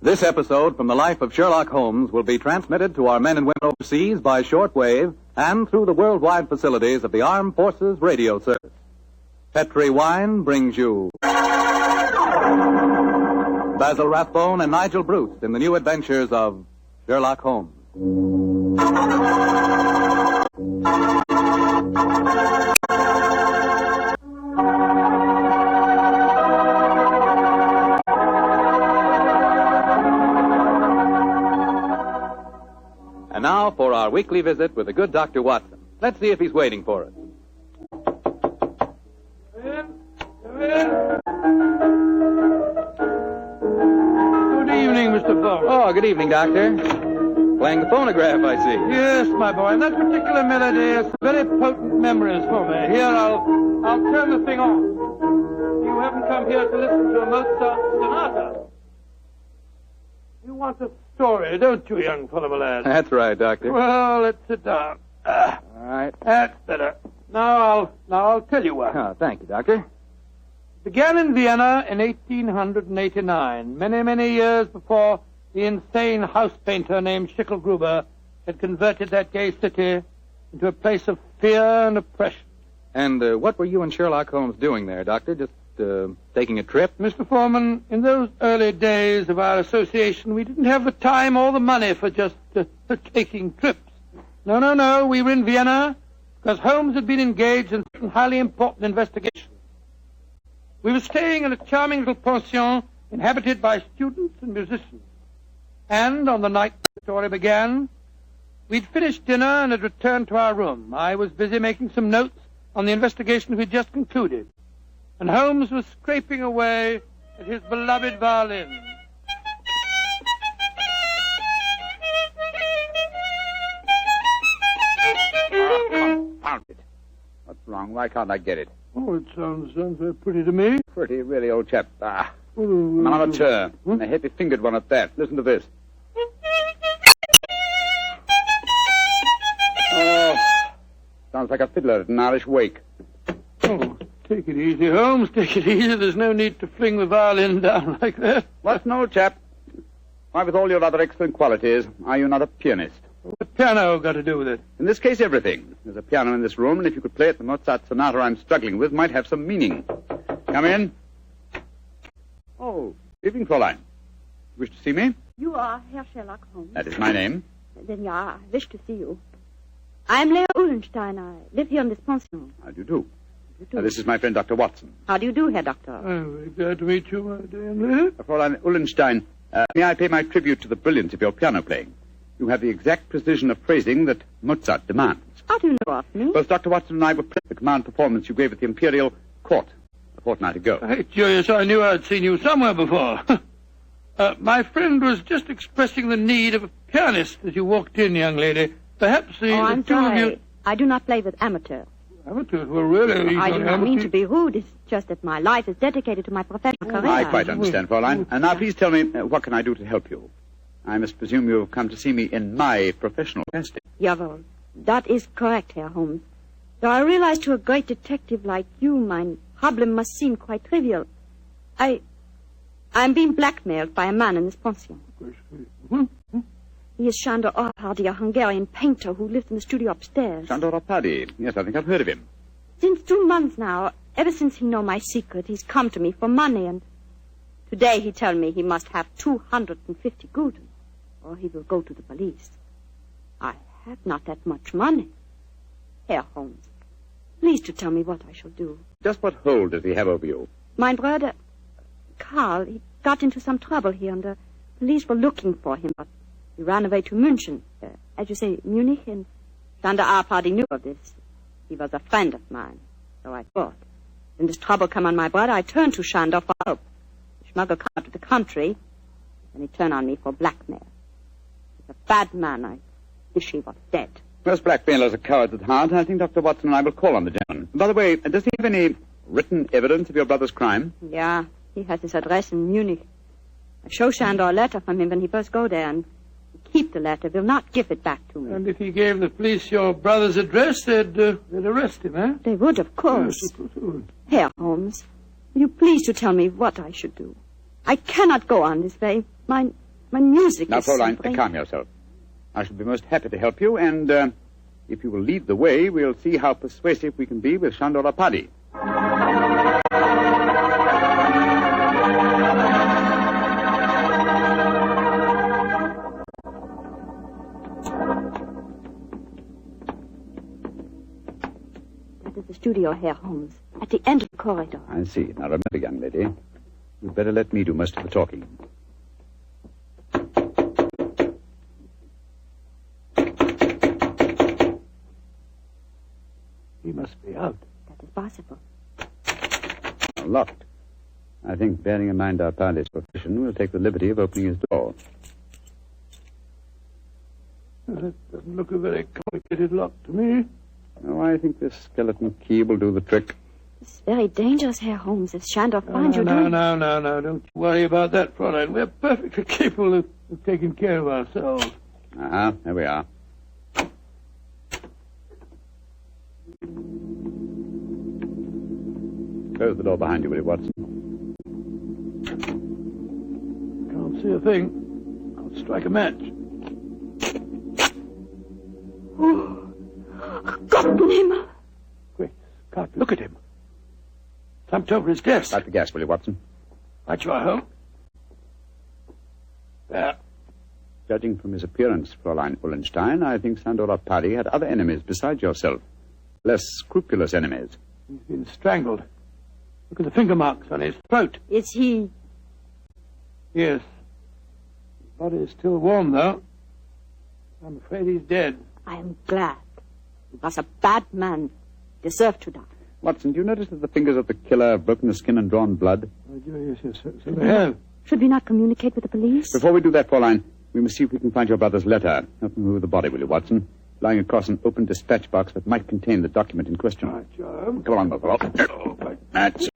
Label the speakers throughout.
Speaker 1: This episode from the life of Sherlock Holmes will be transmitted to our men and women overseas by shortwave and through the worldwide facilities of the Armed Forces Radio Service. Petri Wine brings you Basil Rathbone and Nigel Bruce in the new adventures of Sherlock Holmes. And now for our weekly visit with the good Dr. Watson. Let's see if he's waiting for us.
Speaker 2: Come in. Good evening, Mr. Fogg.
Speaker 1: Oh, good evening, Doctor. Playing the phonograph, I see.
Speaker 2: Yes, my boy, and that particular melody has very potent memories for me. Here, I'll turn the thing on. You haven't come here to listen to a Mozart sonata. You want a story, don't you, young fellow, my lad?
Speaker 1: That's right, Doctor.
Speaker 2: Well, let's sit down.
Speaker 1: All right.
Speaker 2: That's better. Now I'll tell you what.
Speaker 1: Oh, thank you, Doctor.
Speaker 2: Began in Vienna in 1889, many years before the insane house painter named Schicklgruber had converted that gay city into a place of fear and oppression.
Speaker 1: And what were you and Sherlock Holmes doing there, Doctor? Just taking a trip?
Speaker 2: Mr. Foreman, in those early days of our association, we didn't have the time or the money for just taking trips. No. We were in Vienna because Holmes had been engaged in certain highly important investigations. We were staying in a charming little pension inhabited by students and musicians. And on the night the story began, we'd finished dinner and had returned to our room. I was busy making some notes on the investigation we'd just concluded. And Holmes was scraping away at his beloved violin.
Speaker 3: Confound it. What's wrong? Why can't I get it?
Speaker 2: Oh, it sounds very pretty to me.
Speaker 3: Pretty, really, old chap. An amateur. A heavy-fingered one at that. Listen to this. Oh, sounds like a fiddler at an Irish wake.
Speaker 2: Oh, take it easy, Holmes. Take it easy. There's no need to fling the violin down like that.
Speaker 3: What's an old chap? Why, with all your other excellent qualities, are you not a pianist?
Speaker 2: What's the piano got to do with it?
Speaker 3: In this case, everything. There's a piano in this room, and if you could play it, the Mozart sonata I'm struggling with might have some meaning. Come in. Oh, evening, Fräulein. Wish to see me?
Speaker 4: You are Herr Sherlock Holmes.
Speaker 3: That is my name.
Speaker 4: Then, I wish to see you. I'm Lea Uhlenstein. I live here in this pension.
Speaker 3: How do you do? This is my friend, Dr. Watson.
Speaker 4: How do you do, Herr Doctor?
Speaker 2: I'm very glad to meet you, my dear Lea.
Speaker 3: Fräulein Uhlenstein, may I pay my tribute to the brilliance of your piano playing? You have the exact precision of phrasing that Mozart demands.
Speaker 4: How do you know of me?
Speaker 3: Both Dr. Watson and I were present at the command performance you gave at the Imperial Court a fortnight ago.
Speaker 2: Hey, curious, I knew I'd seen you somewhere before. My friend was just expressing the need of a pianist as you walked in, young lady. Perhaps
Speaker 4: I'm
Speaker 2: two of
Speaker 4: sorry.
Speaker 2: you...
Speaker 4: I do not play with amateurs.
Speaker 2: Amateurs? Well, really?
Speaker 4: I do not mean to be rude. It's just that my life is dedicated to my professional career.
Speaker 3: I quite understand, Fräulein. And now please tell me, what can I do to help you? I must presume you have come to see me in my professional capacity.
Speaker 4: Jawohl. That is correct, Herr Holmes. Though I realize to a great detective like you, my problem must seem quite trivial. I'm being blackmailed by a man in this pension. He is Sándor Árpády, a Hungarian painter who lives in the studio upstairs.
Speaker 3: Sándor Árpády. Yes, I think I've heard of him.
Speaker 4: Since 2 months now, ever since he know my secret, he's come to me for money, and today he tell me he must have 250 guldens, or he will go to the police. I have not that much money. Herr Holmes, please to tell me what I shall do.
Speaker 3: Just what hold does he have over you?
Speaker 4: My brother, Karl, he got into some trouble here, and the police were looking for him, but he ran away to München, as you say, Munich, and Sándor Árpády knew of this. He was a friend of mine, so I thought. When this trouble come on my brother, I turned to Sándor for help. The smuggle come out to the country, and he turned on me for blackmail. He's a bad man. I wish he was dead.
Speaker 3: Most blackmailers are cowards at heart. I think Dr. Watson and I will call on the gentleman. By the way, does he have any written evidence of your brother's crime?
Speaker 4: Yeah, he has his address in Munich. I show Sándor a letter from him when he first go there, and keep the letter, will not give it back to me.
Speaker 2: And if he gave the police your brother's address, they'd arrest him, eh?
Speaker 4: They would, of course.
Speaker 2: Yes,
Speaker 4: Herr Holmes, will you please to tell me what I should do? I cannot go on this way. My My music
Speaker 3: Now,
Speaker 4: is
Speaker 3: Fräulein,
Speaker 4: so
Speaker 3: calm yourself. I shall be most happy to help you, and if you will lead the way, we'll see how persuasive we can be with Shandor Paddy.
Speaker 4: That is the studio, Herr Holmes, at the end of the corridor.
Speaker 3: I see. Now, remember, young lady, you'd better let me do most of the talking.
Speaker 2: He must be out.
Speaker 4: That is possible.
Speaker 3: Locked. I think, bearing in mind our Paddy's profession, we'll take the liberty of opening his door.
Speaker 2: That doesn't look a very complicated lock to me.
Speaker 3: Oh, I think this skeleton key will do the trick.
Speaker 4: It's very dangerous, Herr Holmes, if Shandor finds you doing...
Speaker 2: No. Don't you worry about that, Fräulein. We're perfectly capable of taking care of ourselves.
Speaker 3: There we are. Close the door behind you, will you, Watson?
Speaker 2: Can't see a thing. I'll strike a match.
Speaker 4: Oh, Gottenheimer!
Speaker 2: Quick, Scott, look at him. Slumped over his desk.
Speaker 3: Light the gas, will you, Watson?
Speaker 2: Right you are, Holmes. There.
Speaker 3: Judging from his appearance, Fräulein Ullenstein, I think Sandor Paddy had other enemies besides yourself. Less scrupulous enemies.
Speaker 2: He's been strangled. Look at the finger marks on his throat.
Speaker 4: Is he...
Speaker 2: Yes. His body is still warm, though. I'm afraid he's dead.
Speaker 4: I am glad. He was a bad man. Deserved to die.
Speaker 3: Watson, do you notice that the fingers of the killer have broken the skin and drawn blood?
Speaker 2: Oh, yes, so they have.
Speaker 4: Should we not communicate with the police?
Speaker 3: Before we do that, Fräulein, we must see if we can find your brother's letter. Help me move the body, will you, Watson? Lying across an open dispatch box that might contain the document in question.
Speaker 2: Right, Joe.
Speaker 3: Come on, Buffalo. That's it.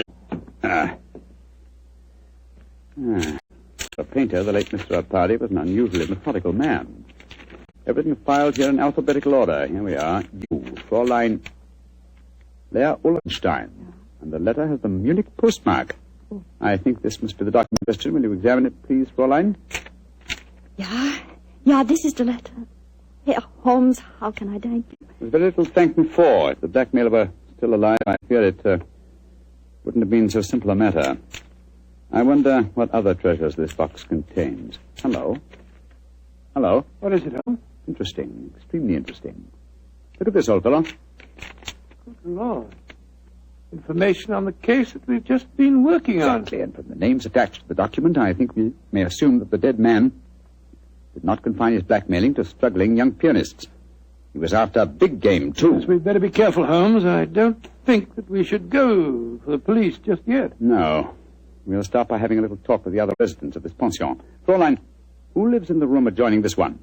Speaker 3: The painter, the late Mr. Paddy, was an unusually methodical man. Everything filed here in alphabetical order. Here we are. You, Fräulein Leah Ullenstein. And the letter has the Munich postmark. I think this must be the document in question. Will you examine it, please, Fräulein?
Speaker 4: Yeah, this is the letter. Herr Holmes, how can I thank you?
Speaker 3: There's very little to thank me for. If the blackmailer were still alive, I fear it wouldn't have been so simple a matter. I wonder what other treasures this box contains. Hello?
Speaker 2: What is it, Holmes?
Speaker 3: Interesting. Extremely interesting. Look at this, old fellow.
Speaker 2: Good Lord. Information on the case that we've just been working on.
Speaker 3: Exactly, and from the names attached to the document, I think we may assume that the dead man did not confine his blackmailing to struggling young pianists. He was after big game, too.
Speaker 2: Yes, we'd better be careful, Holmes. I don't think that we should go for the police just yet.
Speaker 3: No. We'll start by having a little talk with the other residents of this pension. Fräulein, who lives in the room adjoining this one?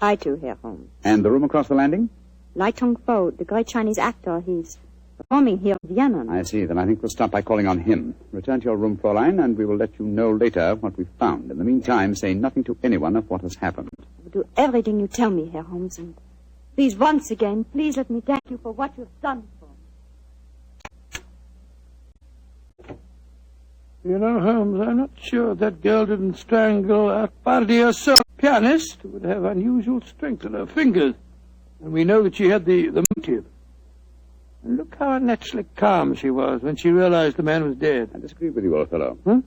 Speaker 4: I too, Herr Holmes.
Speaker 3: And the room across the landing?
Speaker 4: Lai Tong-fo, the great Chinese actor, he's performing here in Vienna.
Speaker 3: I see. Then I think we'll start by calling on him. Return to your room, Fräulein, and we will let you know later what we've found. In the meantime, say nothing to anyone of what has happened.
Speaker 4: I will do everything you tell me, Herr Holmes, and please, once again, please let me thank you for what you've done for me.
Speaker 2: You know, Holmes, I'm not sure that girl didn't strangle Arthur herself. Pianist would have unusual strength in her fingers, and we know that she had the motive. And look how unnaturally calm she was when she realized the man was dead.
Speaker 3: I disagree with you, old fellow.
Speaker 2: Huh?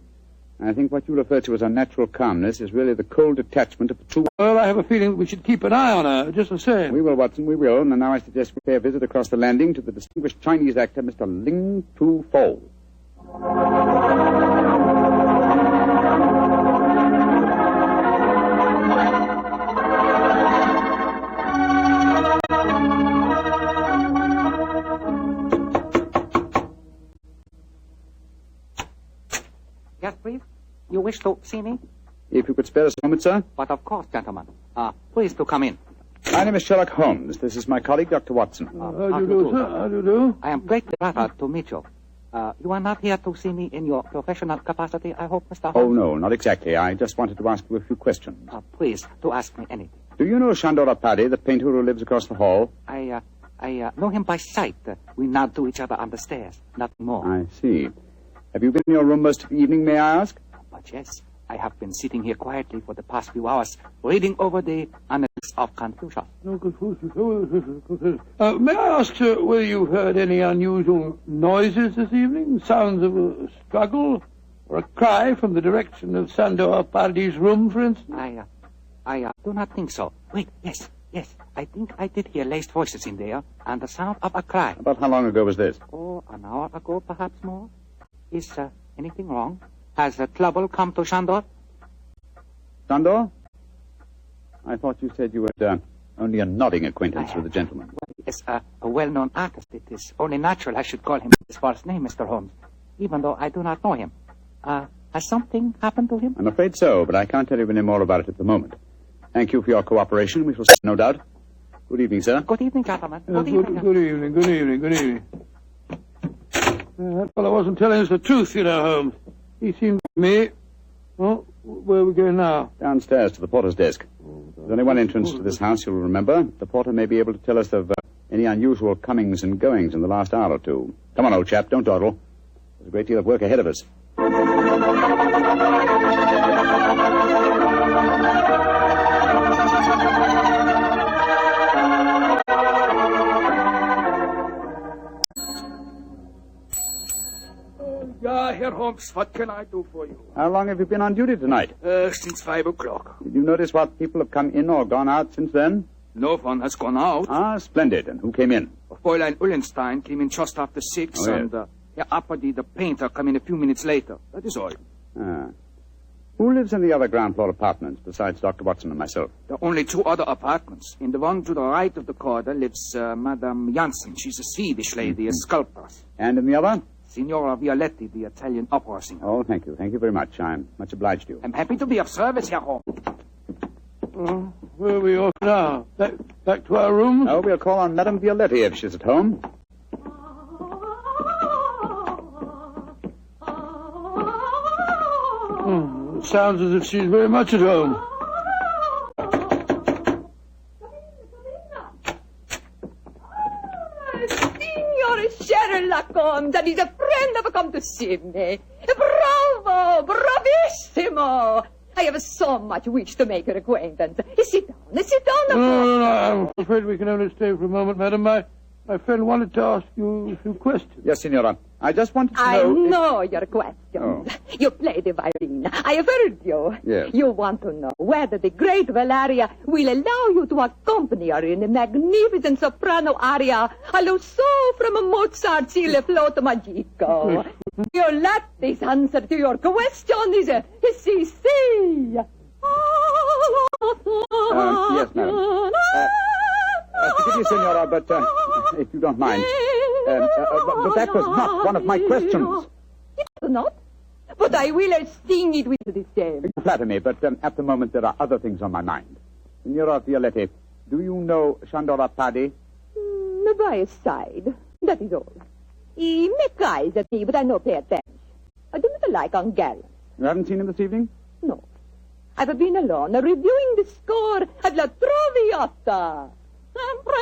Speaker 3: I think what you refer to as unnatural calmness is really the cold detachment of the two...
Speaker 2: Well, I have a feeling that we should keep an eye on her, just the same.
Speaker 3: We will, Watson, we will. And now I suggest we pay a visit across the landing to the distinguished Chinese actor, Mr. Ling Tu-fo.
Speaker 5: Yes, please. You wish to see me?
Speaker 3: If you could spare us a moment, sir.
Speaker 5: But of course, gentlemen. Please to come in.
Speaker 3: My name is Sherlock Holmes. This is my colleague, Dr. Watson.
Speaker 2: How do you do, sir? How do you do?
Speaker 5: I am greatly flattered to meet you. You are not here to see me in your professional capacity, I hope, Mr. Holmes?
Speaker 3: Oh, no, not exactly. I just wanted to ask you a few questions.
Speaker 5: Please, to ask me anything.
Speaker 3: Do you know Shandor Paddy, the painter who lives across the hall?
Speaker 5: I know him by sight. We nod to each other on the stairs. Nothing more.
Speaker 3: I see. Have you been in your room most of the evening, may I ask?
Speaker 5: But yes, I have been sitting here quietly for the past few hours, reading over the Annals of Confucius.
Speaker 2: No, Confucius. May I ask, sir, whether you've heard any unusual noises this evening? Sounds of a struggle? Or a cry from the direction of Sandor Pardi's room, for instance?
Speaker 5: I do not think so. Wait, yes. I think I did hear laced voices in there, and the sound of a cry.
Speaker 3: About how long ago was this?
Speaker 5: Oh, an hour ago, perhaps more. Is anything wrong? Has trouble come to Sandor?
Speaker 3: Sandor? I thought you said you had only a nodding acquaintance with the gentleman.
Speaker 5: Well, he is a well-known artist. It is only natural I should call him his first name, Mr. Holmes, even though I do not know him. Has something happened to him?
Speaker 3: I'm afraid so, but I can't tell you any more about it at the moment. Thank you for your cooperation. We shall see, no doubt. Good evening, sir.
Speaker 5: Good evening, gentlemen.
Speaker 2: Good evening. That fellow wasn't telling us the truth, you know, Holmes. He seemed to me... Well, where are we going now?
Speaker 3: Downstairs to the porter's desk. There's only one entrance to this house, you'll remember. The porter may be able to tell us of any unusual comings and goings in the last hour or two. Come on, old chap, don't dawdle. There's a great deal of work ahead of us.
Speaker 6: Herr Holmes, what can I do for you?
Speaker 3: How long have you been on duty tonight?
Speaker 6: Since 5 o'clock.
Speaker 3: Did you notice what people have come in or gone out since then?
Speaker 6: No one has gone out.
Speaker 3: Ah, splendid. And who came in?
Speaker 6: Fräulein Ullenstein came in just after 6,
Speaker 3: Oh, yes.
Speaker 6: and Herr Apperdy, the painter, came in a few minutes later. That is all.
Speaker 3: Ah. Who lives in the other ground floor apartments besides Dr. Watson and myself?
Speaker 6: There are only 2 other apartments. In the one to the right of the corridor lives Madame Janssen. She's a Swedish lady, a sculptor.
Speaker 3: And in the other?
Speaker 6: Signora Violetti, the Italian opera singer.
Speaker 3: Oh, thank you. Thank you very much. I'm much obliged to you.
Speaker 6: I'm happy to be of service, Herr Holmes.
Speaker 2: Where are we off now? Back to our rooms?
Speaker 3: Oh, we'll call on Madame Violetti if she's at home.
Speaker 2: It sounds as if she's very much at home.
Speaker 7: Signor Sherlock Holmes, and he's a friend have come to see me. Bravo! Bravissimo! I have so much wish to make your acquaintance. Sit down.
Speaker 2: No, I'm afraid we can only stay for a moment, madam. My friend wanted to ask you a few questions.
Speaker 3: Yes, Signora. I just wanted to
Speaker 7: I
Speaker 3: know...
Speaker 7: know your questions.
Speaker 3: Oh.
Speaker 7: You play the violin. I have heard you.
Speaker 3: Yes.
Speaker 7: You want to know whether the great Valeria will allow you to accompany her in a magnificent soprano aria allo so from Mozart's Il Flauto Magico. Your latest answer to your question is si.
Speaker 3: Yes, madam. Forgive me, Signora, but if you don't mind. But that was not one of my questions.
Speaker 7: It was not. But I will sing it with the same.
Speaker 3: You flatter me, but at the moment there are other things on my mind. Signora Violetti, do you know Sandor Pardi?
Speaker 7: By his side. That is all. He make eyes at me, but I no pay attention. I do not like Hungarians.
Speaker 3: You haven't seen him this evening?
Speaker 7: No. I've been alone, reviewing the score at La Traviata. Sempre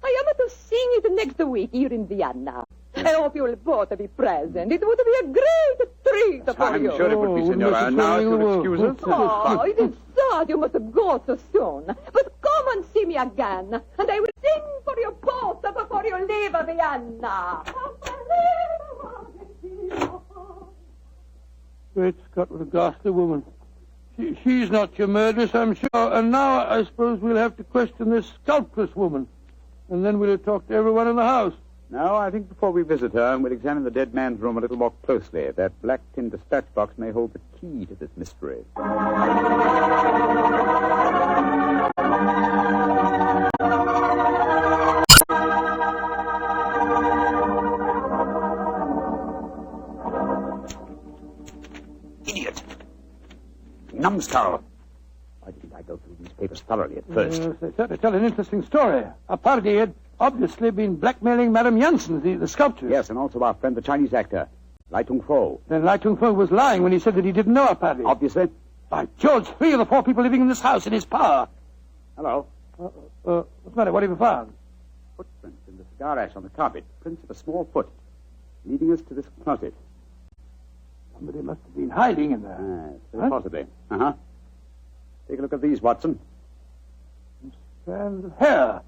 Speaker 7: I am to sing it next week here in Vienna. I hope you'll both be present. It would be a great treat for
Speaker 3: I'm
Speaker 7: you.
Speaker 3: sure it would be, Signora. Now, if you'll excuse us.
Speaker 7: Oh, it is sad you must go so soon. But come and see me again, and I will sing for you both before you leave Vienna.
Speaker 2: Great Scott, what a ghastly woman. She's not your murderess, I'm sure. And now I suppose we'll have to question this sculptress woman. And then we'll talk to everyone in the house.
Speaker 3: No, I think before we visit her, we'll examine the dead man's room a little more closely. That black tin dispatch box may hold the key to this mystery.
Speaker 6: Idiot.
Speaker 3: Numbskull! Why didn't I go through these papers thoroughly at first?
Speaker 2: Yes, they certainly tell an interesting story. Pardi had obviously been blackmailing Madame Janssen, the sculptor.
Speaker 3: Yes, and also our friend, the Chinese actor, Lai Tung-fo.
Speaker 2: Then Lai Tung-fo was lying when he said that he didn't know Pardi.
Speaker 3: Obviously.
Speaker 2: By George, 3 of the 4 people living in this house in his power.
Speaker 3: Hello.
Speaker 2: What's the matter? What have you found?
Speaker 3: Footprints in the Cigar ash on the carpet. Prints of a small foot. Leading us to this closet.
Speaker 2: Somebody must have been hiding in there.
Speaker 3: Very possibly. Uh-huh. Take a look at these, Watson.
Speaker 2: Strands of hair.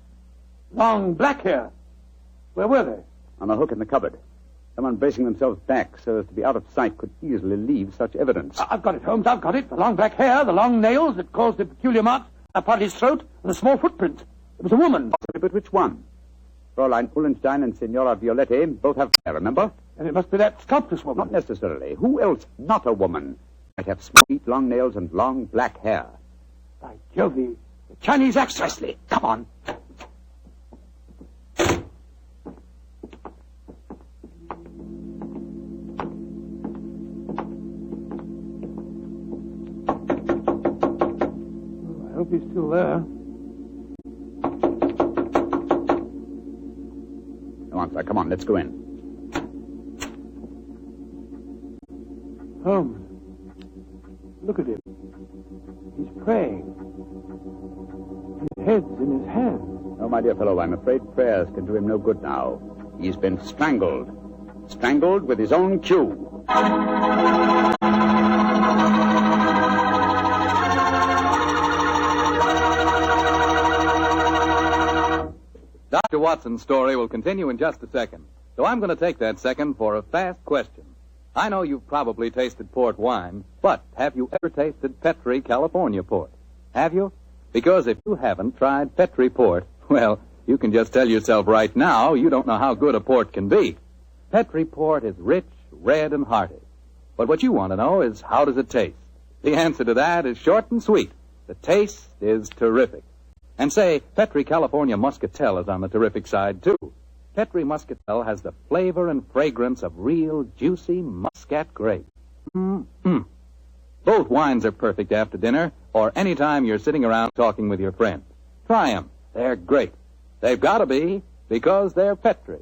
Speaker 2: Long black hair. Where were they?
Speaker 3: On a hook in the cupboard. Someone bracing themselves back so as to be out of sight could easily leave such evidence.
Speaker 2: I've got it, Holmes. I've got it. The long black hair, the long nails that caused the peculiar marks upon his throat, and the small footprint. It was a woman.
Speaker 3: But which one? Fraulein Ullenstein and Signora Violette both have hair, remember?
Speaker 2: And it must be that sculptress woman.
Speaker 3: Not necessarily. Who else, not a woman, might have small, long nails and long black hair?
Speaker 2: By Jove, the Chinese actress.
Speaker 3: Come on.
Speaker 2: I hope he's still there.
Speaker 3: No answer. Come on, let's go in.
Speaker 2: Holmes, look at him. He's praying. His head's in his hand.
Speaker 3: No, my dear fellow, I'm afraid prayers can do him no good now. He's been strangled. Strangled with his own cue.
Speaker 1: Dr. Watson's story will continue in just a second. So I'm going to take that second for a fast question. I know you've probably tasted port wine, but have you ever tasted Petri California port? Have you? Because if you haven't tried Petri port, well, you can just tell yourself right now you don't know how good a port can be. Petri port is rich, red, and hearty. But what you want to know is, how does it taste? The answer to that is short and sweet. The taste is terrific. And say, Petri California Muscatel is on the terrific side, too. Petri Muscatel has the flavor and fragrance of real, juicy Muscat grape. Both wines are perfect after dinner or any time you're sitting around talking with your friends. Try them. They're great. They've got to be, because they're Petri.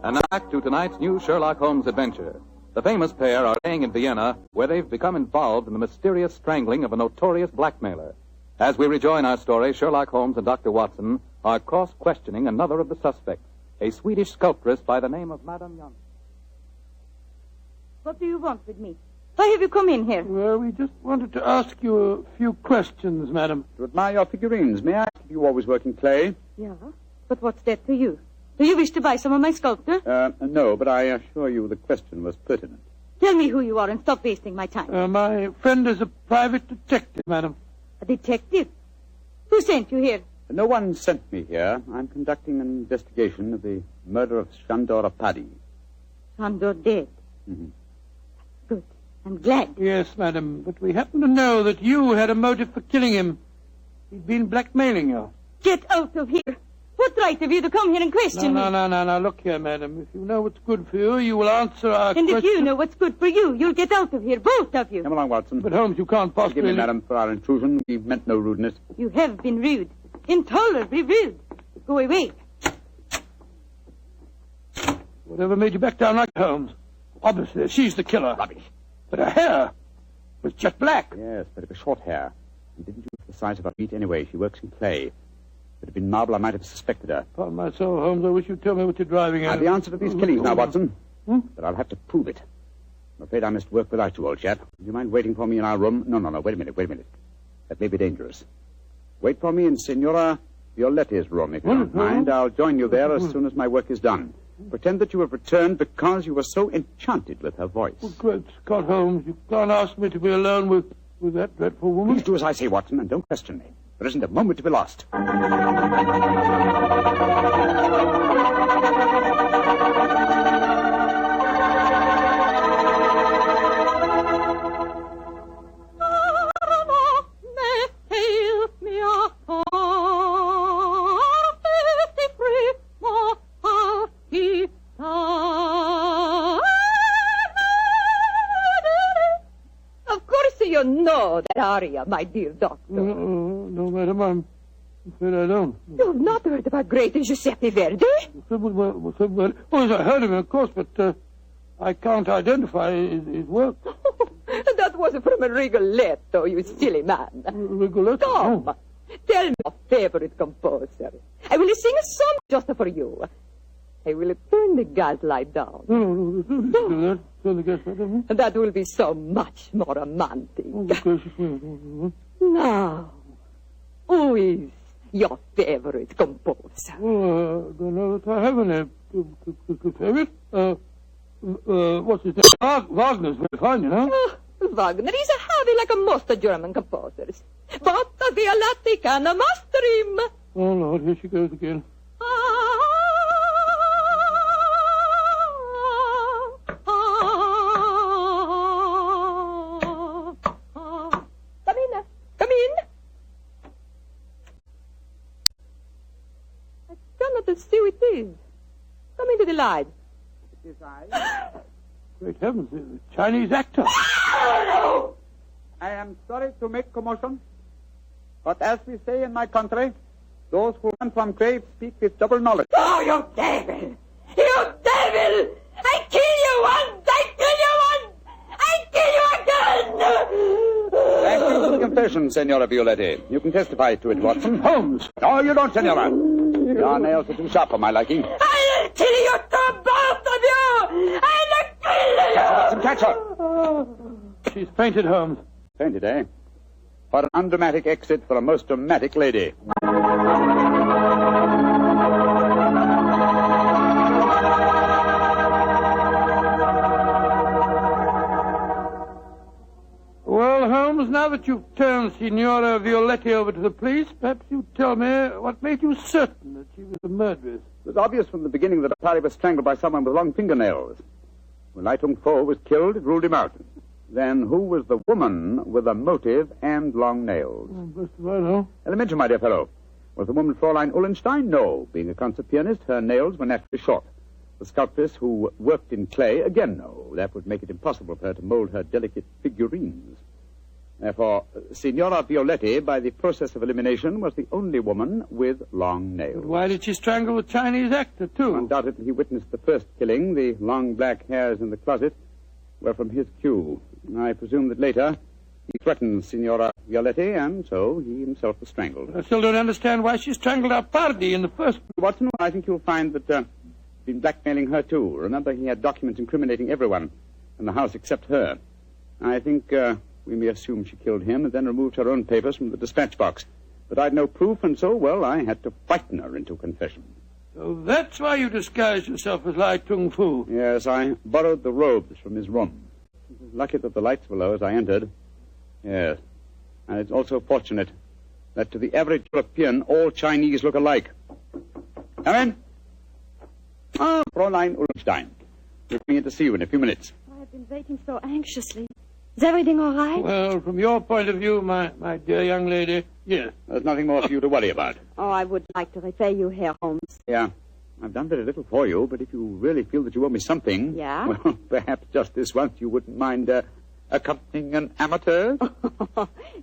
Speaker 1: And now back to tonight's new Sherlock Holmes adventure. The famous pair are staying in Vienna, where they've become involved in the mysterious strangling of a notorious blackmailer. As we rejoin our story, Sherlock Holmes and Dr. Watson are cross-questioning another of the suspects, a Swedish sculptress by the name of Madame Janssen.
Speaker 4: What do you want with me? Why have you come in here?
Speaker 2: Well, we just wanted to ask you a few questions, madam.
Speaker 3: To admire your figurines, may I ask if you always work in clay?
Speaker 4: Yeah, but what's that to you? Do you wish to buy some of my sculpture?
Speaker 3: No, but I assure you the question was pertinent.
Speaker 4: Tell me who you are and stop wasting my time.
Speaker 2: My friend is a private detective, madam.
Speaker 4: A detective? Who sent you here?
Speaker 3: No one sent me here. I'm conducting an investigation of the murder of Shandor Apadi.
Speaker 4: Shandor dead?
Speaker 3: Mm-hmm.
Speaker 4: Good. I'm glad.
Speaker 2: Yes, madam, but we happen to know that you had a motive for killing him. He'd been blackmailing you.
Speaker 4: Get out of here. What right have you to come here and question me?
Speaker 2: No. Look here, madam. If you know what's good for you, you will answer our question.
Speaker 4: And if you know what's good for you, you'll get out of here, both of you.
Speaker 3: Come along, Watson.
Speaker 2: But, Holmes, you can't possibly...
Speaker 3: Forgive me, madam, for our intrusion. We've meant no rudeness.
Speaker 4: You have been rude. Intolerably rude. Go away.
Speaker 2: Whatever made you back down like Holmes? Obviously, she's the killer.
Speaker 3: Rubbish.
Speaker 2: But her hair was jet black.
Speaker 3: Yes, but it was short hair. And didn't use the size of her feet anyway. She works in clay. If it had been marble, I might have suspected her.
Speaker 2: Upon my soul, Holmes, I wish you'd tell me what you're driving at.
Speaker 3: The answer to these killings now, Watson. But I'll have to prove it. I'm afraid I must work without you, old chap. Do you mind waiting for me in our room? No. Wait a minute. That may be dangerous. Wait for me in Signora Violette's room, if you don't mind. I'll join you there as soon as my work is done. Pretend that you have returned because you were so enchanted with her voice.
Speaker 2: Oh, great Scott, Holmes, you can't ask me to be alone with that dreadful woman.
Speaker 3: Please do as I say, Watson, and don't question me. There isn't a moment to be lost.
Speaker 7: Of course you know that aria, my dear doctor.
Speaker 2: No, madam, I'm afraid I don't.
Speaker 7: You've not heard about great Giuseppe Verdi?
Speaker 2: Oh, yes, I heard of him, of course, but I can't identify his work.
Speaker 7: That was from a Rigoletto, you silly man.
Speaker 2: Rigoletto?
Speaker 7: Come,
Speaker 2: Oh.
Speaker 7: tell me your favorite composer. I will sing a song just for you. I will turn the gas light down.
Speaker 2: No, don't do that. Turn the gas light down.
Speaker 7: That will be so much more romantic.
Speaker 2: Oh, gracious me.
Speaker 7: Now, who is your favorite composer?
Speaker 2: Oh, I don't know that I have any favorite. What's his name? Wagner's very fine, you know.
Speaker 7: Oh, Wagner is a heavy like most German composers. But the Violatti can master him.
Speaker 2: Oh, Lord, here she goes again.
Speaker 7: Come in. I cannot see who it is. Come into the light.
Speaker 2: Great heavens, a Chinese actor.
Speaker 3: I am sorry to make commotion, but as we say in my country, those who run from graves speak with double knowledge.
Speaker 7: Oh, you devil! You devil! I kill you once! I kill you once! I kill you again!
Speaker 3: Thank you for the confession, Senora Violetti. You can testify to it, Watson. Holmes! No, you don't, Senora. Your nails are too sharp for my liking.
Speaker 7: I'll kill you to both of you! I'll kill you!
Speaker 3: Watson, catch her!
Speaker 2: She's fainted, Holmes.
Speaker 3: Fainted, eh? What an undramatic exit for a most dramatic lady.
Speaker 2: Well, Holmes, now that you've turned Signora Violetti over to the police, perhaps you tell me what made you certain that she was the murderess.
Speaker 3: It was obvious from the beginning that Atari was strangled by someone with long fingernails. When Lai Tung Fo was killed, it ruled him out. Then who was the woman with a motive and long nails?
Speaker 2: Best of all, no.
Speaker 3: Elementary, my dear fellow. Was the woman Fräulein Ullenstein? No. Being a concert pianist, her nails were naturally short. The sculptress who worked in clay? Again, no. That would make it impossible for her to mold her delicate figurines. Therefore, Signora Violetti, by the process of elimination, was the only woman with long nails.
Speaker 2: But why did she strangle the Chinese actor, too?
Speaker 3: Undoubtedly, he witnessed the first killing. The long black hairs in the closet were from his cue. I presume that later he threatened Signora Violetti, and so he himself was strangled.
Speaker 2: I still don't understand why she strangled our party in the first place.
Speaker 3: Watson, I think you'll find that he's been blackmailing her, too. Remember, he had documents incriminating everyone in the house except her. I think we may assume she killed him and then removed her own papers from the dispatch box. But I'd no proof, and so, well, I had to frighten her into confession.
Speaker 2: So that's why you disguised yourself as Lai Tung Fu.
Speaker 3: Yes, I borrowed the robes from his room. It was lucky that the lights were low as I entered. Yes. And it's also fortunate that to the average European, all Chinese look alike. Come in. Ah, Fräulein Ullenstein. We'll be in to see you in a few minutes.
Speaker 4: I've been waiting so anxiously. Is everything all right?
Speaker 2: Well, from your point of view, my dear young lady, yes.
Speaker 3: There's nothing more for you to worry about.
Speaker 4: Oh, I would like to repay you, Herr Holmes.
Speaker 3: Yeah. I've done very little for you, but if you really feel that you owe me something...
Speaker 4: Yeah?
Speaker 3: Well, perhaps just this once you wouldn't mind accompanying an amateur?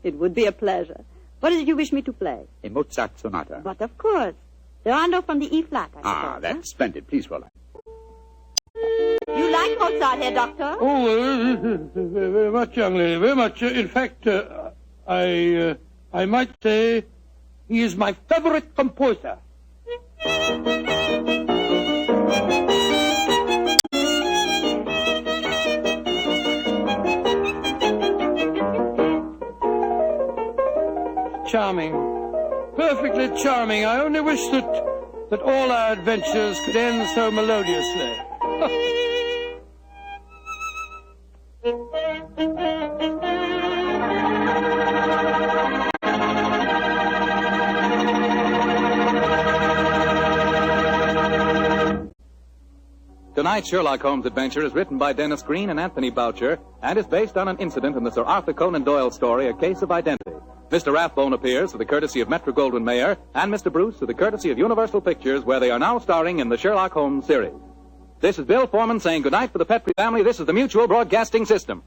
Speaker 4: It would be a pleasure. What is it you wish me to play?
Speaker 3: A Mozart sonata.
Speaker 4: But of course. The rondo from the E-flat, I
Speaker 3: Ah,
Speaker 4: suppose,
Speaker 3: that's splendid. Please, Fräulein.
Speaker 4: You like Mozart, Herr Doctor?
Speaker 2: Oh, very much, young lady, very much. In fact, I might say he is my favorite composer. Charming. Perfectly charming. I only wish that all our adventures could end so melodiously.
Speaker 1: Tonight's Sherlock Holmes adventure is written by Dennis Green and Anthony Boucher and is based on an incident in the Sir Arthur Conan Doyle story, A Case of Identity. Mr. Rathbone appears for the courtesy of Metro-Goldwyn-Mayer and Mr. Bruce for the courtesy of Universal Pictures, where they are now starring in the Sherlock Holmes series. This is Bill Foreman saying goodnight for the Petrie family. This is the Mutual Broadcasting System.